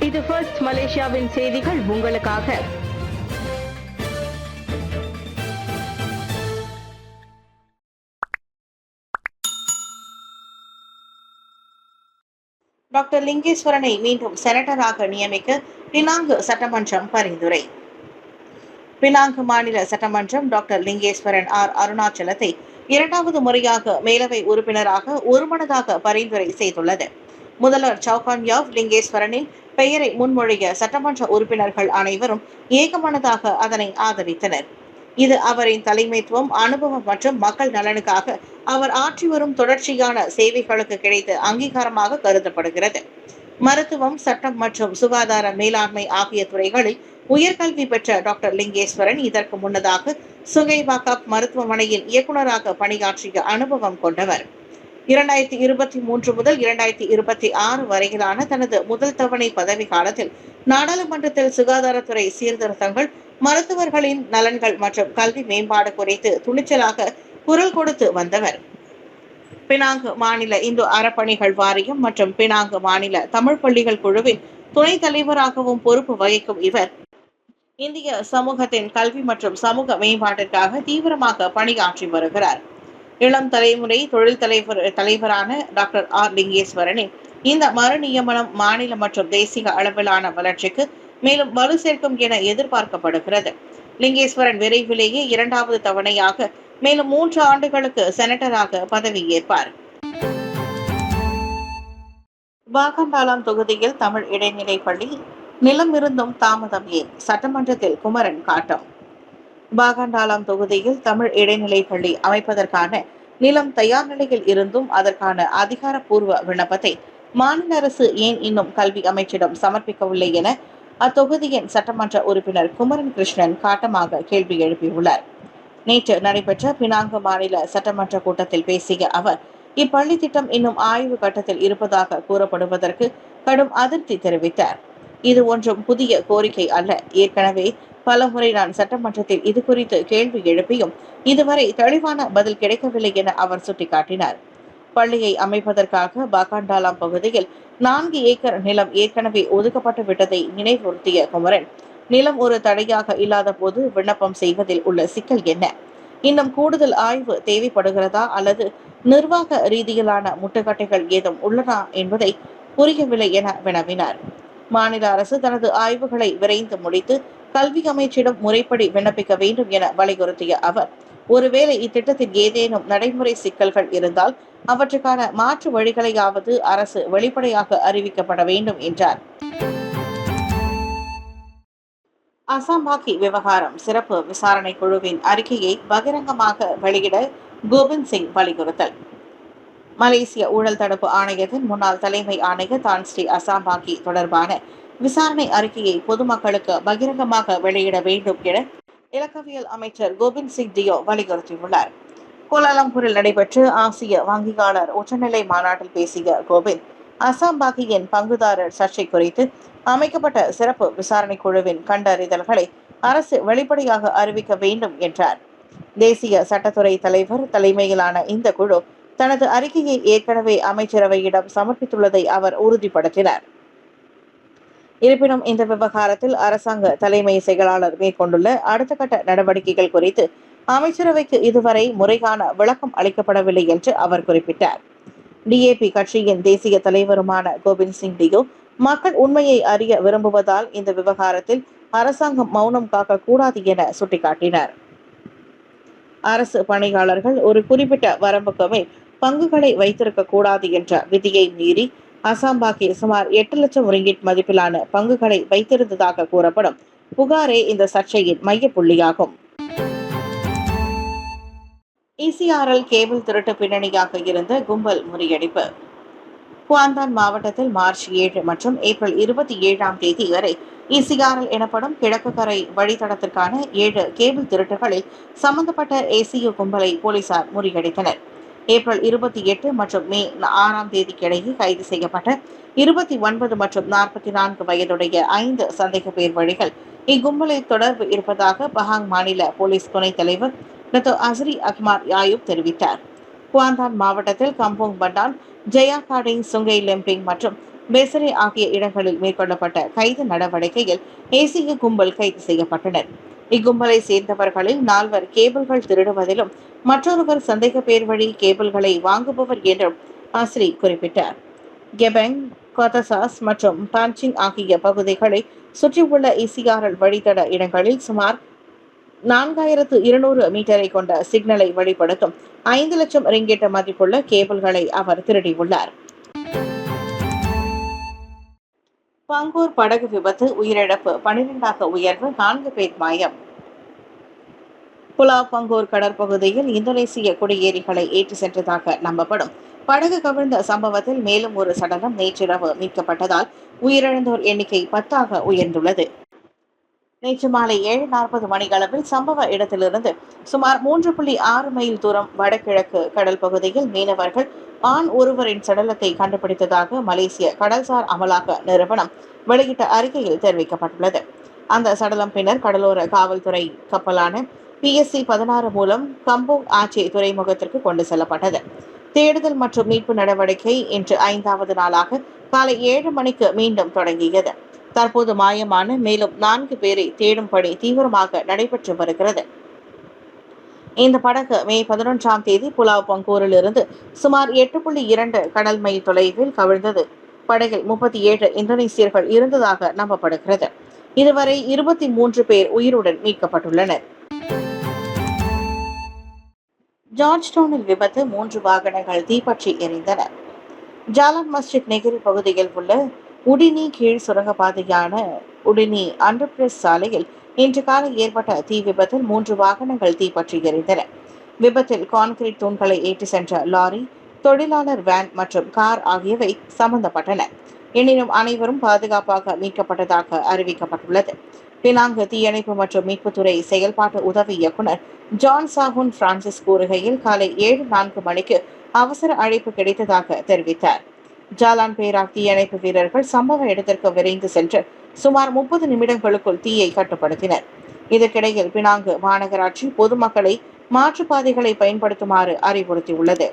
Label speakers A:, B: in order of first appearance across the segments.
A: இது ஃபர்ஸ்ட் மலேசியாவின் செய்திகள் உங்களுக்காக.
B: டாக்டர் லிங்கேஸ்வரனை மீண்டும் செனட்டராக நியமிக்க பினாங்கு சட்டமன்றம் பரிந்துரை. பினாங்கு மாநில சட்டமன்றம் டாக்டர் லிங்கேஸ்வரன் அருணாச்சலத்தை இரண்டாவது முறையாக மேலவை உறுப்பினராக ஒருமனதாக பரிந்துரை செய்துள்ளது. முதல்வர் சவுகான் யாவ் லிங்கேஸ்வரனின் பெயரை முன்மொழிய சட்டமன்ற உறுப்பினர்கள் அனைவரும் ஏகமனதாக அதனை ஆதரித்தனர். இது அவரின் தலைமைத்துவம், அனுபவம் மற்றும் மக்கள் நலனுக்காக அவர் ஆற்றி வரும் தொடர்ச்சியான சேவைகளுக்கு கிடைத்த அங்கீகாரமாக கருதப்படுகிறது. மருத்துவம், சட்டம் மற்றும் சுகாதார மேலாண்மை ஆகிய துறைகளில் உயர்கல்வி பெற்ற டாக்டர் லிங்கேஸ்வரன் இதற்கு முன்னதாக சுங்கைவாக்கப் மருத்துவமனையின் இயக்குநராக பணியாற்றிய அனுபவம் கொண்டவர். 2023 முதல் 2026 வரையிலான தனது முதல் தவணை பதவி காலத்தில் நாடாளுமன்றத்தில் சுகாதாரத்துறை சீர்திருத்தங்கள், மருத்துவர்களின் நலன்கள் மற்றும் கல்வி மேம்பாடு குறித்து துணிச்சலாக குரல் கொடுத்து வந்தவர். பினாங்கு மாநில இந்து அறப்பணிகள் வாரியம் மற்றும் பினாங்கு மாநில தமிழ் பள்ளிகள் குழுவின் துணைத் தலைவராகவும் பொறுப்பு வகிக்கும் இவர் இந்திய சமூகத்தின் கல்வி மற்றும் சமூக மேம்பாட்டிற்காக தீவிரமாக பணியாற்றி வருகிறார். இளம் தலைமுறை தொழில் தலைவரான டாக்டர் லிங்கேஸ்வரனின் இந்த மறு நியமனம் மாநில மற்றும் தேசிய அளவிலான வளர்ச்சிக்கு மேலும் வலு சேர்க்கும் என எதிர்பார்க்கப்படுகிறது. லிங்கேஸ்வரன் விரைவிலேயே இரண்டாவது தவணையாக மேலும் 3 ஆண்டுகளுக்கு செனட்டராக பதவியேற்பார். பாகண்டாலாம் தொகுதியில் தமிழ் இடைநிலை பள்ளி நிலம் இருந்தும் தாமதம் ஏன்? சட்டமன்றத்தில் குமரன் காட்டம். பாகண்டாலாம் தொகுதியில் தமிழ் இடைநிலை பள்ளி அமைப்பதற்கான நிலம் தயார் நிலையில் இருந்தும் அதற்கான அதிகாரப்பூர்வ விண்ணப்பத்தை மாநில அரசு ஏன் இன்னும் கல்வி அமைச்சிடம் சமர்ப்பிக்கவில்லை என அத்தொகுதியின் சட்டமன்ற உறுப்பினர் குமரன் கிருஷ்ணன் காட்டமாக கேள்வி எழுப்பியுள்ளார். நேற்று நடைபெற்ற பினாங்கு மாநில சட்டமன்ற கூட்டத்தில் பேசிய அவர், இப்பள்ளி திட்டம் இன்னும் ஆய்வு கட்டத்தில் இருப்பதாக கூறப்படுவதற்கு கடும் அதிருப்தி தெரிவித்தார். இது ஒன்றும் புதிய கோரிக்கை அல்ல. ஏற்கனவே பலமுறை நான் சட்டமன்றத்தில் இது குறித்து கேள்வி எழுப்பியும் இதுவரை தெளிவான பதில் கிடைக்கவில்லை என அவர் சுட்டிக்காட்டினார். பள்ளியை அமைப்பதற்காக பாகண்டாலாம் பகுதியில் 4 ஏக்கர் நிலம் ஏற்கனவே ஒதுக்கப்பட்டு விட்டதை நினைவுறுத்திய குமரன், நிலம் ஒரு தடையாக இல்லாத போது விண்ணப்பம் செய்வதில் உள்ள சிக்கல் என்ன? இன்னும் கூடுதல் ஆய்வு தேவைப்படுகிறதா அல்லது நிர்வாக ரீதியிலான முட்டுக்கட்டைகள் ஏதும் உள்ளதா என்பதை புரியவில்லை என வினவினார். மாநில அரசு தனது ஆய்வுகளை விரைந்து முடித்து கல்வி அமைச்சிடம் முறைப்படி விண்ணப்பிக்க வேண்டும் என வலியுறுத்திய அவர், ஒருவேளை இத்திட்டத்தில் ஏதேனும் நடைமுறை சிக்கல்கள் இருந்தால் அவற்றுக்கான மாற்று வழிகளையாவது அரசு வெளிப்படையாக அறிவிக்கப்பட வேண்டும் என்றார். அசாம் பாக்கி விவகாரம் சிறப்பு விசாரணை குழுவின் அறிக்கையை பகிரங்கமாக வெளியிட கோபிந்த் சிங் வலியுறுத்தல். மலேசிய ஊழல் தடுப்பு ஆணையத்தின் முன்னாள் தலைமை ஆணையர் தான் ஸ்ரீ அசாம் பாக்கி தொடர்பான விசாரணை அறிக்கையை பொதுமக்களுக்கு பகிரங்கமாக வெளியிட வேண்டும் என இலக்கவியல் அமைச்சர் கோபிந்த் சிங் டியோ வலியுறுத்தியுள்ளார். கோலாலம்பூரில் நடைபெற்ற ஆசிய வங்கியாளர் உச்சநிலை மாநாட்டில் பேசிய கோபிந்த், அசாம் பாக்கியின் பங்குதாரர் சர்ச்சை குறித்து அமைக்கப்பட்ட சிறப்பு விசாரணை குழுவின் கண்டறிதல்களை அரசு வெளிப்படையாக அறிவிக்க வேண்டும் என்றார். தேசிய சட்டத்துறை தலைவர் தலைமையிலான இந்த குழு தனது அறிக்கையை ஏற்கனவே அமைச்சரவையிடம் சமர்ப்பித்துள்ளதை அவர் உறுதிப்படுத்தினார். இருப்பினும் இந்த விவகாரத்தில் அரசாங்க தலைமை செயலாளர் மேற்கொண்டுள்ள அடுத்த கட்ட நடவடிக்கைகள் குறித்து அமைச்சரவைக்கு இதுவரை முறையான விளக்கம் அளிக்கப்படவில்லை என்று அவர் குறிப்பிட்டார். டிஏபி கட்சியின் தேசிய தலைவருமான கோபிந்த் சிங் டியோ, மக்கள் உண்மையை அறிய விரும்புவதால் இந்த விவகாரத்தில் அரசாங்கம் மௌனம் காக்கக்கூடாது என சுட்டிக்காட்டினார். அரசு பணியாளர்கள் ஒரு குறிப்பிட்ட வரம்புக்கு மேல் பங்குகளை வைத்திருக்க கூடாது என்ற விதியை மீறி அசாம் பாக்கி சுமார் 8 லட்சம் ரிங்கிட் மதிப்பிலான பங்குகளை வைத்திருந்ததாக கூறப்படும் புகாரே இந்த சர்ச்சையின் மைய புள்ளியாகும். ECRL கேபிள் திருட்டு பின்னணியாக இருந்த கும்பல் முறியடிப்பு. குவாந்தான் மாவட்டத்தில் மார்ச் 7 மற்றும் ஏப்ரல் 27ஆம் தேதி வரை ECRL எனப்படும் கிழக்கு கரை வழித்தடத்திற்கான 7 கேபிள் திருட்டுகளில் சம்பந்தப்பட்ட ACU கும்பலை போலீசார் முறியடித்தனர். ஏப்ரல் 28 மற்றும் மே 6ஆம் தேதிக்கிடையே கைது செய்யப்பட்ட 29 மற்றும் 44 வயதுடைய 5 சந்தேக பேர் வழிகள் இக்கும்பலில் தொடர்பு இருப்பதாக பஹாங் மாநில போலீஸ் துணைத் தலைவர் டாக்டர் அஸ்ரி அக்மார் யாயூப் தெரிவித்தார். குவாந்தான் மாவட்டத்தில் கம்போங் பண்டான், ஜெயா காடிங், சுங்கை லெம்பிங் மற்றும் பெசரே ஆகிய இடங்களில் மேற்கொள்ளப்பட்ட கைது நடவடிக்கையில் ஏசிய கும்பல் கைது செய்யப்பட்டனர். இக்கும்பலை சேர்ந்தவர்களில் 4 கேபிள்கள் திருடுவதிலும் மற்றொருவர் சந்தேக பேர் வழி கேபிள்களை வாங்குபவர் என்றும் ஆஸ்ரி குறிப்பிட்டார். கெபெங், கோத்தசாஸ் மற்றும் பான்சிங் ஆகிய பகுதிகளை சுற்றியுள்ள இசிஆர்எல் வழித்தட இடங்களில் சுமார் 4200 மீட்டரை கொண்ட சிக்னலை வெளிப்படுத்தும் 5 லட்சம் ரிங்கெட் மதிப்புள்ள கேபிள்களை அவர் திருடியுள்ளார். பங்கூர் படகு விபத்து, உயிரிழப்பு 12ஆக உயர்வு, 4 பேர் மாயம். புலாவ் பங்கூர் கடற்பகுதியில் இந்தோனேசிய குடியேறிகளை ஏற்றி சென்றதாக நம்பப்படும் படகு கவிழ்ந்த சம்பவத்தில் மேலும் ஒரு சடலம் நேற்றிரவு மீட்கப்பட்டதால் உயிரிழந்தோர் எண்ணிக்கை 10ஆக உயர்ந்துள்ளது. நேற்று மாலை 7:40 மணியளவில் சம்பவ இடத்திலிருந்து சுமார் 3.6 மைல் தூரம் வடகிழக்கு கடல் பகுதியில் மீனவர்கள் ஆண் ஒருவரின் சடலத்தை கண்டுபிடித்ததாக மலேசிய கடல்சார் அமலாக்க நிறுவனம் வெளியிட்ட அறிக்கையில் தெரிவிக்கப்பட்டுள்ளது. அந்த சடலம் பின்னர் கடலோர காவல்துறை கப்பலான PSC-16 மூலம் கம்போங் ஆச்சி துறைமுகத்திற்கு கொண்டு செல்லப்பட்டது. தேடுதல் மற்றும் மீட்பு நடவடிக்கை இன்று 5வது நாளாக காலை 7 மணிக்கு மீண்டும் தொடங்கியது. தற்போது மாயமான மேலும் 4 பேரை தேடும் பணி தீவிரமாக நடைபெற்று வருகிறது. இந்த படகு மே 11ஆம் தேதி புலாவ் பங்கூரில் இருந்து சுமார் 8.2 கடல் மைல் தொலைவில் கவிழ்ந்தது. படகில் 37 இந்தோனேசியர்கள் இருந்ததாக நம்பப்படுகிறது. இதுவரை 23 பேர் உயிருடன் மீட்கப்பட்டுள்ளனர். ஜார்ஜ் டவுனில் விபத்து, 3 வாகனங்கள் தீப்பற்றி எரிந்தன. ஜாலான் மஸ்ஜித் நெகிரி பகுதியில் உள்ள உடினி கீழ் சுரங்கப்பாதையான உடினி அண்டர்பிரஸ் சாலையில் இன்று காலை ஏற்பட்ட தீ விபத்தில் 3 வாகனங்கள் தீப்பற்றி எரிந்தன. விபத்தில் கான்கிரீட் தூண்களை ஏற்றி சென்ற லாரி, தொழிலாளர் வேன் மற்றும் கார் ஆகியவை சம்பந்தப்பட்டன. எனினும் அனைவரும் பாதுகாப்பாக மீட்கப்பட்டதாக அறிவிக்கப்பட்டுள்ளது. பினாங்கு தீயணைப்பு மற்றும் மீட்புத்துறை செயல்பாட்டு உதவி இயக்குநர் ஜான் சாகுன் பிரான்சிஸ் கூறுகையில் காலை 7:04 மணிக்கு அவசர அழைப்பு கிடைத்ததாக தெரிவித்தார். ஜாலான் பேராக் தீயணைப்பு வீரர்கள் சம்பவ இடத்திற்கு விரைந்து சென்று சுமார் 30 நிமிடங்களுக்குள் தீயை கட்டுப்படுத்தினர். இதற்கிடையில் பினாங்கு மாநகராட்சி பொதுமக்களை மாற்றுப்பாதைகளை பயன்படுத்துமாறு அறிவுறுத்தியுள்ளது.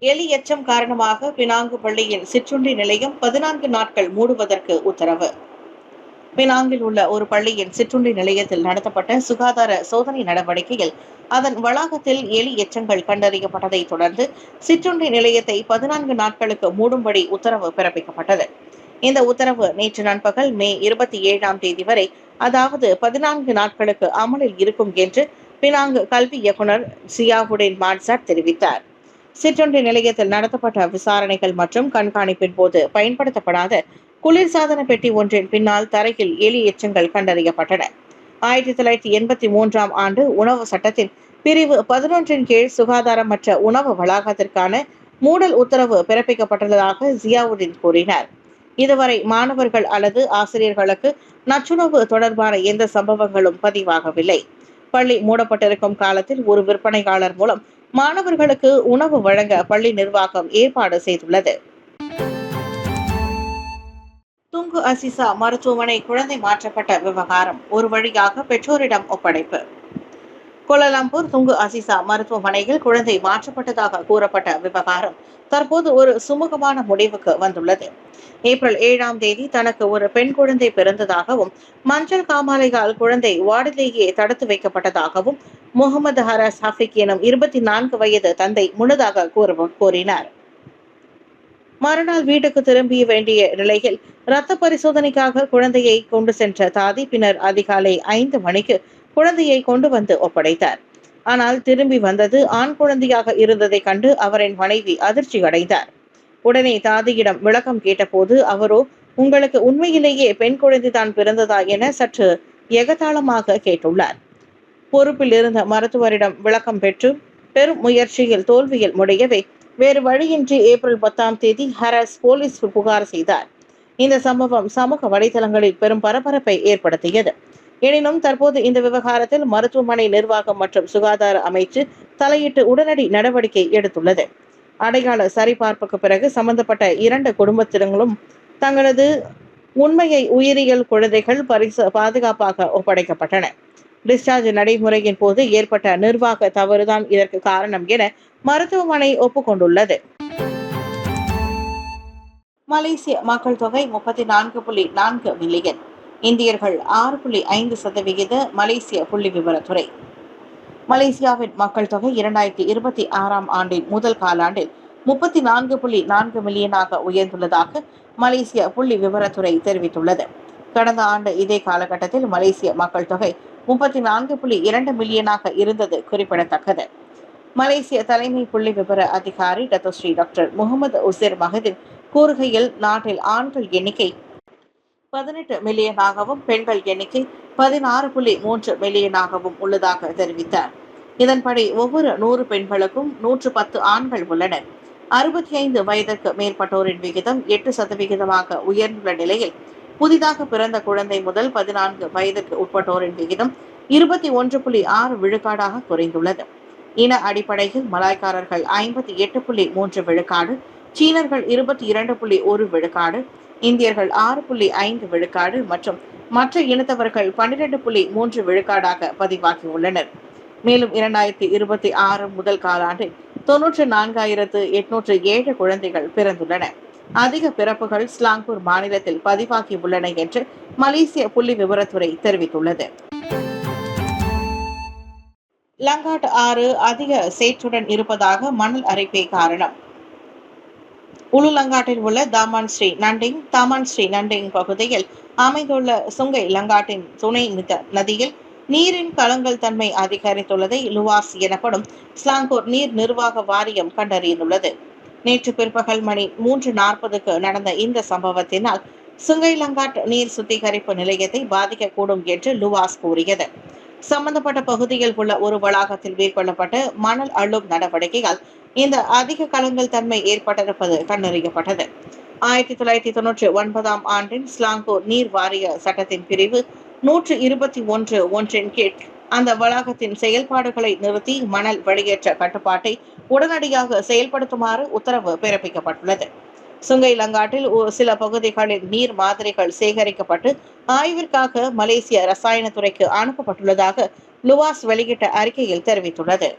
B: எலி எச்சம் காரணமாக பினாங்கு பள்ளியின் சிற்றுண்டி நிலையம் 14 நாட்கள் மூடுவதற்கு உத்தரவு. பினாங்கில் உள்ள ஒரு பள்ளியின் சிற்றுண்டி நிலையத்தில் நடத்தப்பட்ட சுகாதார சோதனை நடவடிக்கையில் அதன் வளாகத்தில் எலி எச்சங்கள் கண்டறியப்பட்டதை தொடர்ந்து சிற்றுண்டி நிலையத்தை 14 நாட்களுக்கு மூடும்படி உத்தரவு பிறப்பிக்கப்பட்டது. இந்த உத்தரவு நேற்று நண்பகல் மே 27ஆம் தேதி வரை, அதாவது 14 நாட்களுக்கு அமலில் இருக்கும் என்று பினாங்கு கல்வி இயக்குநர் சியாவுடின் மான்சாட் தெரிவித்தார். சிற்றுண்டி நிலையத்தில் நடத்தப்பட்ட விசாரணைகள் மற்றும் கண்காணிப்பின் போது பயன்படுத்தப்படாத குளிர்சாதன பெட்டி ஒன்றின் பின்னால் தரையில் எலி எச்சங்கள் கண்டறியப்பட்டன. 1983ஆம் ஆண்டு உணவு சட்டத்தின் பிரிவு 11 கீழ் சுகாதாரமற்ற உணவு வளாகத்திற்கான மூடல் உத்தரவு பிறப்பிக்கப்பட்டுள்ளதாக ஜியாவுடின் கூறினார். இதுவரை மாணவர்கள் அல்லது ஆசிரியர்களுக்கு நச்சுணவு தொடர்பான எந்த சம்பவங்களும் பதிவாகவில்லை. பள்ளி மூடப்பட்டிருக்கும் காலத்தில் ஒரு விற்பனையாளர் மூலம் மாணவர்களுக்கு உணவு வழங்க பள்ளி நிர்வாகம் ஏற்பாடு செய்துள்ளது. துங்கு அசிசா மருத்துவமனை குழந்தை மாற்றப்பட்ட விவகாரம் ஒரு வழியாக பெற்றோரிடம் ஒப்படைப்பு. கோலாலம்பூர் துங்கு அசிசா மருத்துவமனையில் குழந்தை மாற்றப்பட்டதாக கூறப்பட்ட விவகாரம் தற்போது ஒரு சுமூகமான முடிவுக்கு வந்துள்ளது. ஏப்ரல் 7ஆம் தேதி தனக்கு ஒரு பெண் குழந்தை பிறந்ததாகவும் மஞ்சள் காமாலையால் குழந்தை வார்டிலேயே தடுத்து வைக்கப்பட்டதாகவும் முகமது ஹராஸ் ஹஃபிக் எனும் 24 வயது தந்தை முன்னதாக கூறினார். மறுநாள் வீட்டுக்கு திரும்பிய வேண்டிய நிலையில் இரத்த பரிசோதனைக்காக குழந்தையை கொண்டு சென்ற தாதி பின்னர் அதிகாலை 5 மணிக்கு குழந்தையை கொண்டு வந்து ஒப்படைத்தார். ஆனால் திரும்பி வந்தது ஆண் குழந்தையாக இருந்ததை கண்டு அவரின் மனைவி அதிர்ச்சி அடைந்தார். உடனே தாதியிடம் விளக்கம் கேட்டபோது அவரோ, உங்களுக்கு உண்மையிலேயே பெண் குழந்தைதான் பிறந்ததா என சற்று எகத்தாளமாக கேட்டுள்ளார். பொறுப்பில் இருந்த மருத்துவரிடம் விளக்கம் பெற்று பெரும் முயற்சியில் தோல்வியில் முடியவே வேறு வழியின்றி ஏப்ரல் 10ஆம் தேதி ஹராஸ் போலீஸ் புகார் செய்தார். இந்த சம்பவம் சமூக வலைதளங்களில் பெரும் பரபரப்பை ஏற்படுத்தியது. எனினும் தற்போது இந்த விவகாரத்தில் மருத்துவமனை நிர்வாகம் மற்றும் சுகாதார அமைச்சு தலையிட்டு உடனடி நடவடிக்கை எடுத்துள்ளது. அடையாள சரிபார்ப்புக்கு பிறகு சம்பந்தப்பட்ட 2 குடும்பத்தினர்களும் தங்களது உண்மையை உயிரியல் குழந்தைகள் பாதுகாப்பாக ஒப்படைக்கப்பட்டன. டிஸ்சார்ஜ் நடைமுறையின் போது ஏற்பட்ட நிர்வாக தவறுதான் இதற்கு காரணம் என மருத்துவமனை ஒப்புக்கொண்டுள்ளது. மலேசிய மக்கள் தொகை 34.4 மில்லியன். இந்தியர்கள் 6.5% மலேசிய புள்ளி விவரத்துறை. மலேசியாவின் மக்கள் தொகை 2026ஆம் ஆண்டின் முதல் காலாண்டில் 34.4 மில்லியனாக உயர்ந்துள்ளதாக மலேசிய புள்ளி விவரத்துறை தெரிவித்துள்ளது. கடந்த ஆண்டு இதே காலகட்டத்தில் மலேசிய மக்கள் தொகை 34.2 மில்லியனாக இருந்தது குறிப்பிடத்தக்கது. மலேசிய தலைமை புள்ளி விவர அதிகாரி டத்தோஸ்ரீ டாக்டர் முகமது உசேர் மஹதின் கூறுகையில், நாட்டில் ஆண்கள் எண்ணிக்கை 18 மில்லியனாகவும் பெண்கள் எண்ணிக்கை 16.3 மில்லியனாகவும் உள்ளதாக தெரிவித்தார். இதன்படி ஒவ்வொரு 100 பெண்களுக்கும் 110 ஆண்கள் உள்ளனர். 65 வயதுக்கு மேற்பட்டோரின் விகிதம் 8% உயர்ந்துள்ள நிலையில், புதிதாக பிறந்த குழந்தை முதல் 14 வயதுக்கு உட்பட்டோரின் விகிதம் 21.6 விழுக்காடாக குறைந்துள்ளது. இன அடிப்படையில் மலாய்க்காரர்கள் 58.3 விழுக்காடு, சீனர்கள் 22.1 விழுக்காடு, இந்தியர்கள் 6.5 விழுக்காடு மற்றும் மற்ற இனத்தவர்கள் 12.3 விழுக்காடாக பதிவாகியுள்ளனர். மேலும் 2026 முதல் காலாண்டில் 94,807 குழந்தைகள் பிறந்துள்ளன. அதிக பிறப்புகள் ஸ்லாங்கூர் மாநிலத்தில் பதிவாகியுள்ளன என்று மலேசிய புள்ளி விவரத்துறை தெரிவித்துள்ளது. லங்காட் ஆறு அதிக சேற்றுடன் இருப்பதாக மணல் அரிப்பே காரணம். உலுலங்காட்டில் உள்ள தாமான் ஸ்ரீ நண்டிங் பகுதியில் அமைந்துள்ள சுங்கை லங்காட்டின் துணை நதியில் நீரின் கலங்கல் தன்மை அதிகரித்துள்ளதை லுவாஸ் எனப்படும் ஸ்லாங்கூர் நீர் நிர்வாக வாரியம் கண்டறிந்துள்ளது. நேற்று பிற்பகல் மணி 3:40க்கு நடந்த இந்த சம்பவத்தினால் சுங்கை லங்காட் நீர் சுத்திகரிப்பு நிலையத்தை பாதிக்கக்கூடும் என்று லுவாஸ் கூறியது. சம்பந்தப்பட்ட பகுதியில் உள்ள ஒரு வளாகத்தில் மேற்கொள்ளப்பட்ட மணல் அள்ளும் நடவடிக்கையால் இந்த அதிக கலங்கல் தன்மை ஏற்பட்டிருப்பது கண்டறியப்பட்டது. 1999ஆம் ஆண்டின் ஸ்லாங்கூர் நீர் வாரிய சட்டத்தின் பிரிவு 121 கீழ் அந்த வளாகத்தின் செயல்பாடுகளை நிறுத்தி மணல் வெளியேற்ற கட்டுப்பாட்டை உடனடியாக செயல்படுத்துமாறு உத்தரவு பிறப்பிக்கப்பட்டுள்ளது. சுங்கை லங்காட்டில் சில பகுதிகளில் நீர் மாதிரிகள் சேகரிக்கப்பட்டு ஆய்விற்காக மலேசிய ரசாயன துறைக்கு அனுப்பப்பட்டுள்ளதாக லுவாஸ் வெளியிட்ட அறிக்கையில் தெரிவித்துள்ளது.